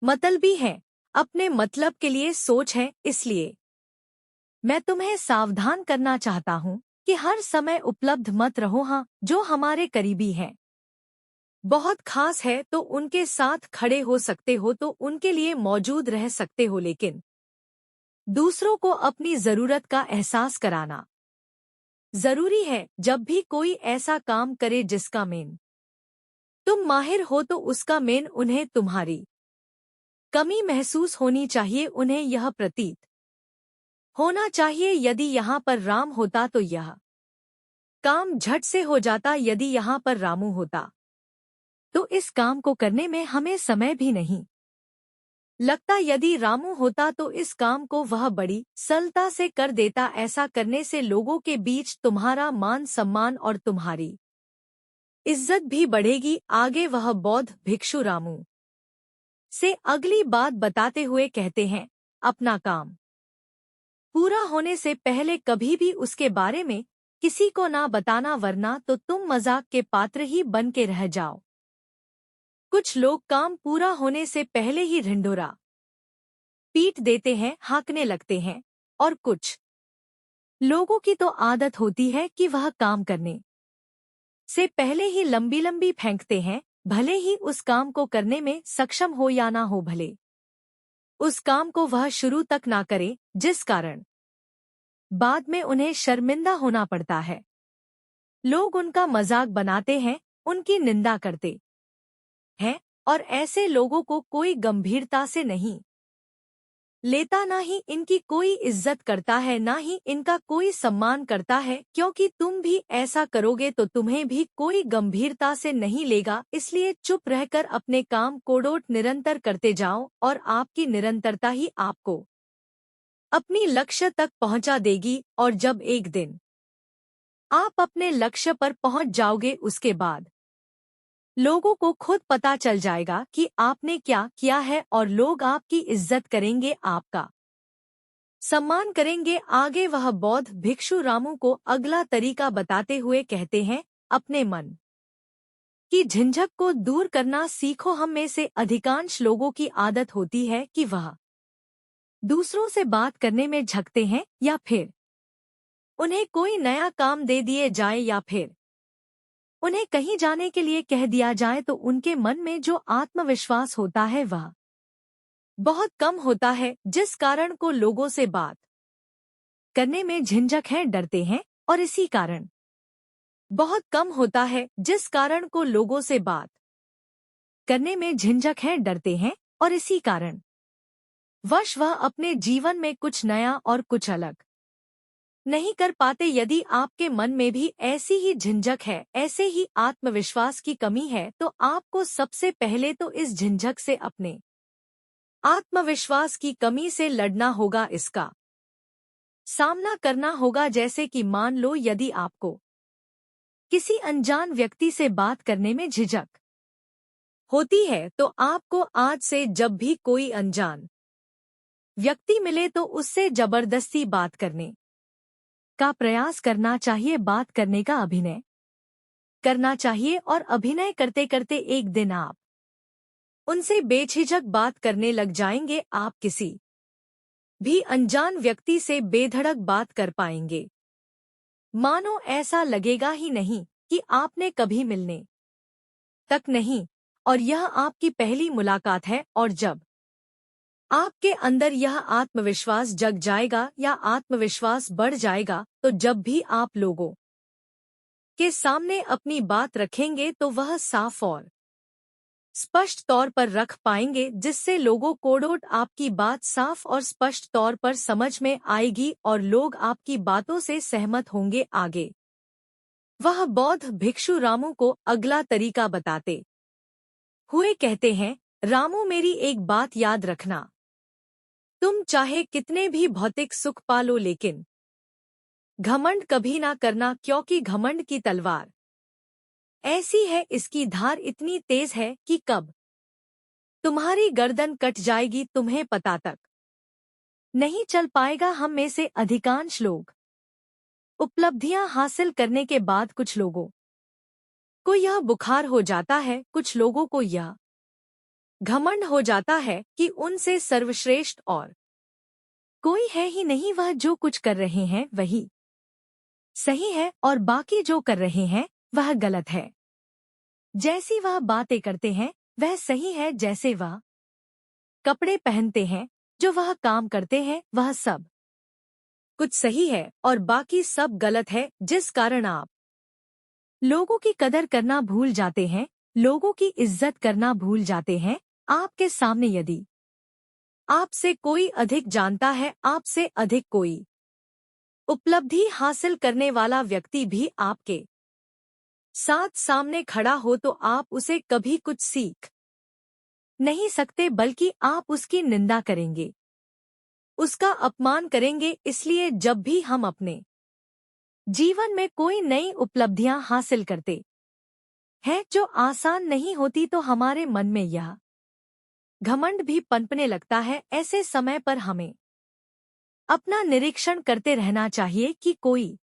मतलबी हैं, अपने मतलब के लिए सोच है। इसलिए मैं तुम्हें सावधान करना चाहता हूँ कि हर समय उपलब्ध मत रहो। हाँ, जो हमारे करीबी हैं, बहुत खास है, तो उनके साथ खड़े हो सकते हो, तो उनके लिए मौजूद रह सकते हो, लेकिन दूसरों को अपनी जरूरत का एहसास कराना जरूरी है। जब भी कोई ऐसा काम करे जिसका मेन तुम माहिर हो तो उसका मेन उन्हें तुम्हारी कमी महसूस होनी चाहिए, उन्हें यह प्रतीत होना चाहिए यदि यहाँ पर राम होता तो यह काम झट से हो जाता, यदि यहाँ पर रामू होता तो इस काम को करने में हमें समय भी नहीं लगता, यदि रामू होता तो इस काम को वह बड़ी सरलता से कर देता। ऐसा करने से लोगों के बीच तुम्हारा मान सम्मान और तुम्हारी इज्जत भी बढ़ेगी। आगे वह बौद्ध भिक्षु रामू से अगली बात बताते हुए कहते हैं, अपना काम पूरा होने से पहले कभी भी उसके बारे में किसी को ना बताना, वरना तो तुम मजाक के पात्र ही बन के रह जाओ। कुछ लोग काम पूरा होने से पहले ही ढिंढोरा पीट देते हैं, हाँकने लगते हैं, और कुछ लोगों की तो आदत होती है कि वह काम करने से पहले ही लंबी लंबी फेंकते हैं, भले ही उस काम को करने में सक्षम हो या ना हो, भले उस काम को वह शुरू तक ना करे, जिस कारण बाद में उन्हें शर्मिंदा होना पड़ता है। लोग उनका मजाक बनाते हैं, उनकी निंदा करते हैं, और ऐसे लोगों को कोई गंभीरता से नहीं लेता, ना ही इनकी कोई इज्जत करता है, ना ही इनका कोई सम्मान करता है, क्योंकि तुम भी ऐसा करोगे तो तुम्हें भी कोई गंभीरता से नहीं लेगा। इसलिए चुप रहकर अपने काम कोडोट निरंतर करते जाओ, और आपकी निरंतरता ही आपको अपनी लक्ष्य तक पहुंचा देगी। और जब एक दिन आप अपने लक्ष्य पर पहुंच जाओगे, उसके बाद लोगों को खुद पता चल जाएगा कि आपने क्या किया है, और लोग आपकी इज्जत करेंगे, आपका सम्मान करेंगे। आगे वह बौद्ध भिक्षु रामू को अगला तरीका बताते हुए कहते हैं, अपने मन की झिझक को दूर करना सीखो। हम में से अधिकांश लोगों की आदत होती है कि वह दूसरों से बात करने में झकते हैं, या फिर उन्हें कोई नया काम दे दिए जाए, या फिर उन्हें कहीं जाने के लिए कह दिया जाए, तो उनके मन में जो आत्मविश्वास होता है वह बहुत कम होता है, जिस कारण को लोगों से बात करने में झिझक है, डरते हैं, और इसी कारण बहुत कम होता है, जिस कारण को लोगों से बात करने में झिझक है, डरते हैं, और इसी कारण वश वह अपने जीवन में कुछ नया और कुछ अलग नहीं कर पाते। यदि आपके मन में भी ऐसी ही झिझक है, ऐसे ही आत्मविश्वास की कमी है, तो आपको सबसे पहले तो इस झिझक से, अपने आत्मविश्वास की कमी से लड़ना होगा, इसका सामना करना होगा। जैसे कि मान लो, यदि आपको किसी अनजान व्यक्ति से बात करने में झिझक होती है, तो आपको आज से जब भी कोई अनजान व्यक्ति मिले तो उससे जबरदस्ती बात करने का प्रयास करना चाहिए, बात करने का अभिनय करना चाहिए, और अभिनय करते करते एक दिन आप उनसे बेझिझक बात करने लग जाएंगे। आप किसी भी अनजान व्यक्ति से बेधड़क बात कर पाएंगे। मानो ऐसा लगेगा ही नहीं कि आपने कभी मिलने तक नहीं, और यह आपकी पहली मुलाकात है। और जब आपके अंदर यह आत्मविश्वास जग जाएगा, या आत्मविश्वास बढ़ जाएगा, तो जब भी आप लोगों के सामने अपनी बात रखेंगे, तो वह साफ और स्पष्ट तौर पर रख पाएंगे, जिससे लोगों कोडोट आपकी बात साफ और स्पष्ट तौर पर समझ में आएगी, और लोग आपकी बातों से सहमत होंगे। आगे वह बौद्ध भिक्षु रामू को अगला तरीका बताते हुए कहते हैं, रामू, मेरी एक बात याद रखना, तुम चाहे कितने भी भौतिक सुख पालो, लेकिन घमंड कभी ना करना, क्योंकि घमंड की तलवार ऐसी है, इसकी धार इतनी तेज है कि कब तुम्हारी गर्दन कट जाएगी तुम्हें पता तक नहीं चल पाएगा। हम में से अधिकांश लोग उपलब्धियां हासिल करने के बाद कुछ लोगों को यह बुखार हो जाता है, कुछ लोगों को यह घमंड हो जाता है कि उनसे सर्वश्रेष्ठ और कोई है ही नहीं, वह जो कुछ कर रहे हैं वही सही है, और बाकी जो कर रहे हैं वह गलत है। जैसी वह बातें करते हैं वह सही है, जैसे वह कपड़े पहनते हैं, जो वह काम करते हैं वह सब कुछ सही है, और बाकी सब गलत है, जिस कारण आप लोगों की कदर करना भूल जाते हैं, लोगों की इज्जत करना भूल जाते हैं। आपके सामने यदि आपसे कोई अधिक जानता है, आपसे अधिक कोई उपलब्धि हासिल करने वाला व्यक्ति भी आपके साथ सामने खड़ा हो, तो आप उसे कभी कुछ सीख नहीं सकते, बल्कि आप उसकी निंदा करेंगे, उसका अपमान करेंगे। इसलिए जब भी हम अपने जीवन में कोई नई उपलब्धियां हासिल करते है जो आसान नहीं होती तो हमारे मन में यह घमंड भी पनपने लगता है। ऐसे समय पर हमें अपना निरीक्षण करते रहना चाहिए कि कोई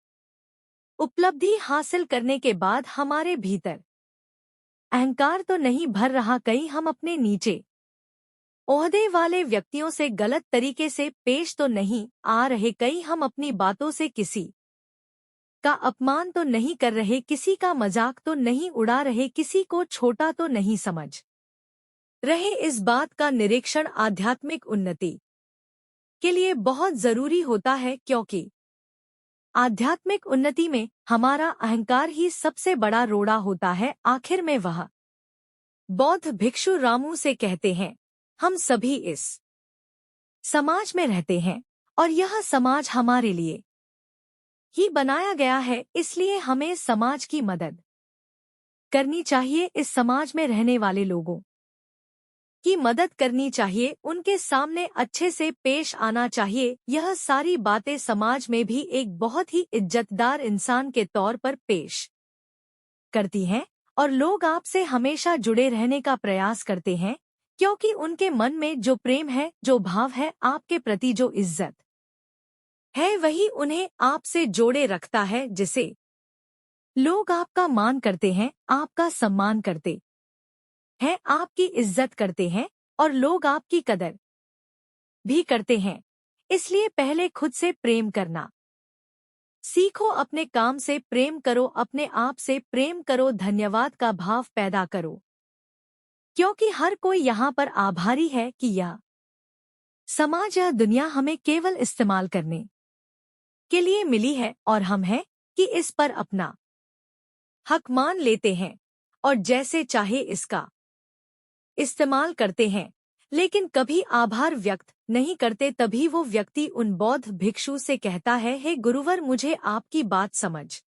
उपलब्धि हासिल करने के बाद हमारे भीतर अहंकार तो नहीं भर रहा, कहीं हम अपने नीचे ओहदे वाले व्यक्तियों से गलत तरीके से पेश तो नहीं आ रहे, कहीं हम अपनी बातों से किसी का अपमान तो नहीं कर रहे, किसी का मजाक तो नहीं उड़ा रहे, किसी को छोटा तो नहीं समझ रहे। इस बात का निरीक्षण आध्यात्मिक उन्नति के लिए बहुत जरूरी होता है, क्योंकि आध्यात्मिक उन्नति में हमारा अहंकार ही सबसे बड़ा रोड़ा होता है। आखिर में वह बौद्ध भिक्षु रामू से कहते हैं, हम सभी इस समाज में रहते हैं और यह समाज हमारे लिए ही बनाया गया है, इसलिए हमें समाज की मदद करनी चाहिए। इस समाज में रहने वाले लोगों की मदद करनी चाहिए, उनके सामने अच्छे से पेश आना चाहिए। यह सारी बातें समाज में भी एक बहुत ही इज्जतदार इंसान के तौर पर पेश करती हैं और लोग आपसे हमेशा जुड़े रहने का प्रयास करते हैं, क्योंकि उनके मन में जो प्रेम है, जो भाव है, आपके प्रति जो इज्जत है, वही उन्हें आपसे जोड़े रखता है। जिसे लोग आपका मान करते हैं, आपका सम्मान करते हैं, आपकी इज्जत करते हैं और लोग आपकी कदर भी करते हैं। इसलिए पहले खुद से प्रेम करना सीखो, अपने काम से प्रेम करो, अपने आप से प्रेम करो, धन्यवाद का भाव पैदा करो, क्योंकि हर कोई यहाँ पर आभारी है कि यह समाज या दुनिया हमें केवल इस्तेमाल करने के लिए मिली है और हम हैं कि इस पर अपना हक मान लेते हैं और जैसे चाहे इसका इस्तेमाल करते हैं, लेकिन कभी आभार व्यक्त नहीं करते। तभी वो व्यक्ति उन बौद्ध भिक्षु से कहता है, हे गुरुवर, मुझे आपकी बात समझ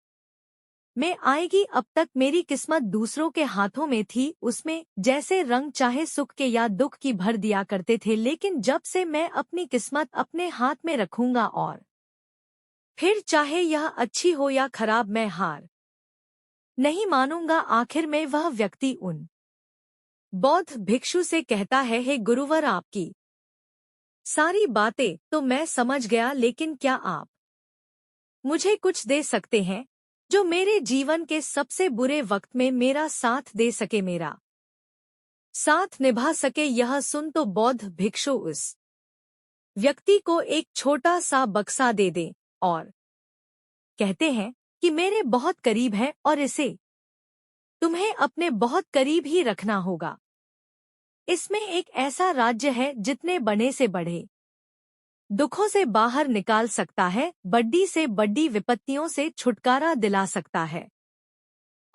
में आएगी। अब तक मेरी किस्मत दूसरों के हाथों में थी, उसमें जैसे रंग चाहे सुख के या दुख की भर दिया करते थे, लेकिन जब से मैं अपनी किस्मत अपने हाथ में रखूंगा और फिर चाहे यह अच्छी हो या खराब, मैं हार नहीं मानूंगा। आखिर में वह व्यक्ति उन बौद्ध भिक्षु से कहता है, हे गुरुवर, आपकी सारी बातें तो मैं समझ गया, लेकिन क्या आप मुझे कुछ दे सकते हैं जो मेरे जीवन के सबसे बुरे वक्त में मेरा साथ दे सके, मेरा साथ निभा सके। यह सुन तो बौद्ध भिक्षु उस व्यक्ति को एक छोटा सा बक्सा दे दे और कहते हैं कि मेरे बहुत करीब है और इसे तुम्हें अपने बहुत करीब ही रखना होगा। इसमें एक ऐसा राज्य है जितने बड़े से बड़े दुखों से बाहर निकाल सकता है, बड्डी से बड्डी विपत्तियों से छुटकारा दिला सकता है,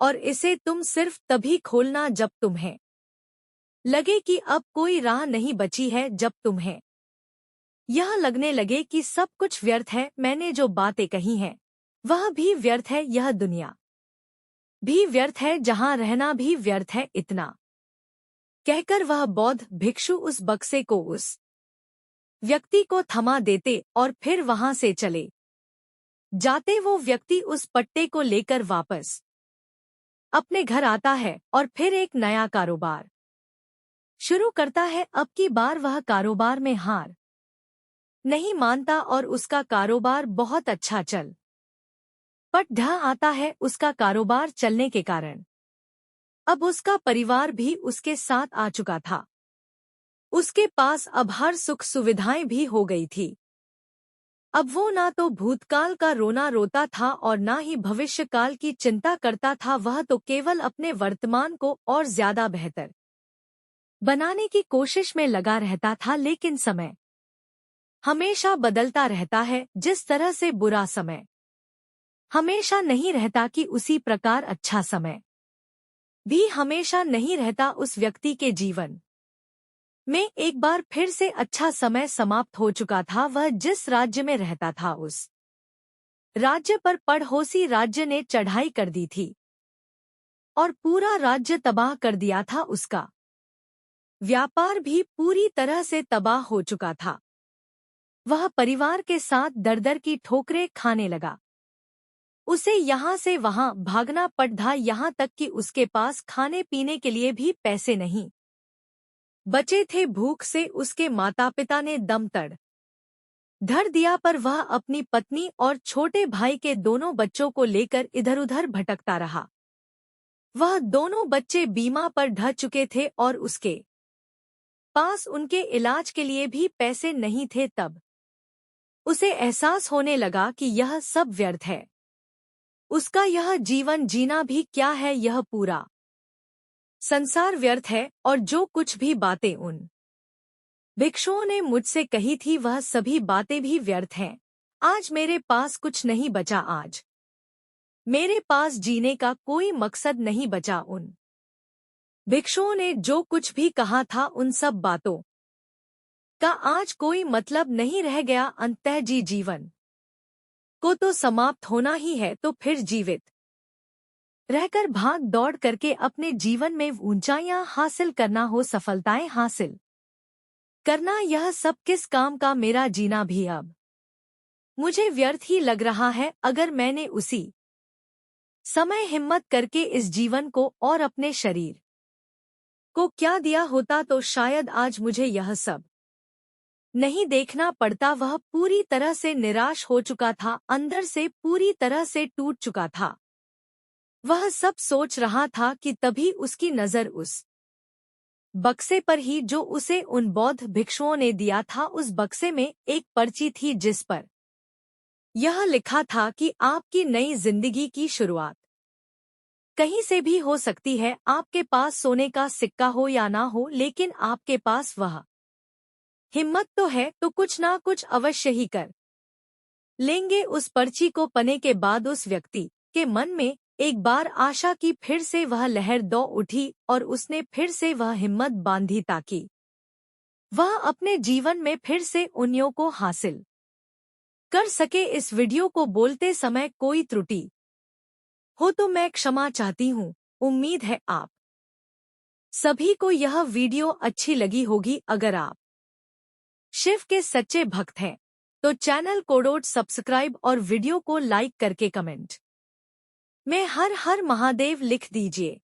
और इसे तुम सिर्फ तभी खोलना जब तुम्हें लगे कि अब कोई राह नहीं बची है, जब तुम्हें यह लगने लगे कि सब कुछ व्यर्थ है, मैंने जो बातें कही हैं वह भी व्यर्थ है, यह दुनिया भी व्यर्थ है, जहां रहना भी व्यर्थ है। इतना कहकर वह बौद्ध भिक्षु उस बक्से को उस व्यक्ति को थमा देते और फिर वहां से चले जाते। वो व्यक्ति उस पट्टे को लेकर वापस अपने घर आता है और फिर एक नया कारोबार शुरू करता है। अब की बार वह कारोबार में हार नहीं मानता और उसका कारोबार बहुत अच्छा चल पट ढह आता है। उसका कारोबार चलने के कारण अब उसका परिवार भी उसके साथ आ चुका था। उसके पास अब हर सुख सुविधाएं भी हो गई थी। अब वो ना तो भूतकाल का रोना रोता था और ना ही भविष्यकाल की चिंता करता था, वह तो केवल अपने वर्तमान को और ज्यादा बेहतर बनाने की कोशिश में लगा रहता था। लेकिन समय हमेशा बदलता रहता है, जिस तरह से बुरा समय हमेशा नहीं रहता कि उसी प्रकार अच्छा समय भी हमेशा नहीं रहता। उस व्यक्ति के जीवन में एक बार फिर से अच्छा समय समाप्त हो चुका था। वह जिस राज्य में रहता था उस राज्य पर पड़ोसी राज्य ने चढ़ाई कर दी थी और पूरा राज्य तबाह कर दिया था। उसका व्यापार भी पूरी तरह से तबाह हो चुका था। वह परिवार के साथ दर दर की ठोकरें खाने लगा। उसे यहाँ से वहाँ भागना पड़ा, यहाँ तक कि उसके पास खाने पीने के लिए भी पैसे नहीं बचे थे। भूख से उसके माता पिता ने दम तड़ धर दिया, पर वह अपनी पत्नी और छोटे भाई के दोनों बच्चों को लेकर इधर-उधर भटकता रहा। वह दोनों बच्चे बीमा पर ढह चुके थे और उसके पास उनके इलाज के लिए भी पैसे नहीं थे। तब उसे एहसास होने लगा कि यह सब व्यर्थ है। उसका यह जीवन जीना भी क्या है, यह पूरा संसार व्यर्थ है, और जो कुछ भी बातें उन भिक्षुओं ने मुझसे कही थी वह सभी बातें भी व्यर्थ हैं। आज मेरे पास कुछ नहीं बचा, आज मेरे पास जीने का कोई मकसद नहीं बचा। उन भिक्षुओं ने जो कुछ भी कहा था उन सब बातों का आज कोई मतलब नहीं रह गया। अंततः जीवन को तो समाप्त होना ही है, तो फिर जीवित रहकर भाग दौड़ करके अपने जीवन में ऊंचाइयां हासिल करना हो, सफलताएं हासिल करना, यह सब किस काम का? मेरा जीना भी अब मुझे व्यर्थ ही लग रहा है। अगर मैंने उसी समय हिम्मत करके इस जीवन को और अपने शरीर को क्या दिया होता तो शायद आज मुझे यह सब नहीं देखना पड़ता। वह पूरी तरह से निराश हो चुका था, अंदर से पूरी तरह से टूट चुका था। वह सब सोच रहा था कि तभी उसकी नजर उस बक्से पर ही जो उसे उन बौद्ध भिक्षुओं ने दिया था। उस बक्से में एक पर्ची थी जिस पर यह लिखा था कि आपकी नई जिंदगी की शुरुआत कहीं से भी हो सकती है। आपके पास सोने का सिक्का हो या ना हो, लेकिन आपके पास वह हिम्मत तो है, तो कुछ ना कुछ अवश्य ही कर लेंगे। उस पर्ची को पढ़ने के बाद उस व्यक्ति के मन में एक बार आशा की फिर से वह लहर दौड़ उठी और उसने फिर से वह हिम्मत बांधी ताकि वह अपने जीवन में फिर से उन्नतियों को हासिल कर सके। इस वीडियो को बोलते समय कोई त्रुटि हो तो मैं क्षमा चाहती हूँ। उम्मीद है आप सभी को यह वीडियो अच्छी लगी होगी। अगर आप शिव के सच्चे भक्त हैं तो चैनल को सब्सक्राइब और वीडियो को लाइक करके कमेंट में हर हर महादेव लिख दीजिए।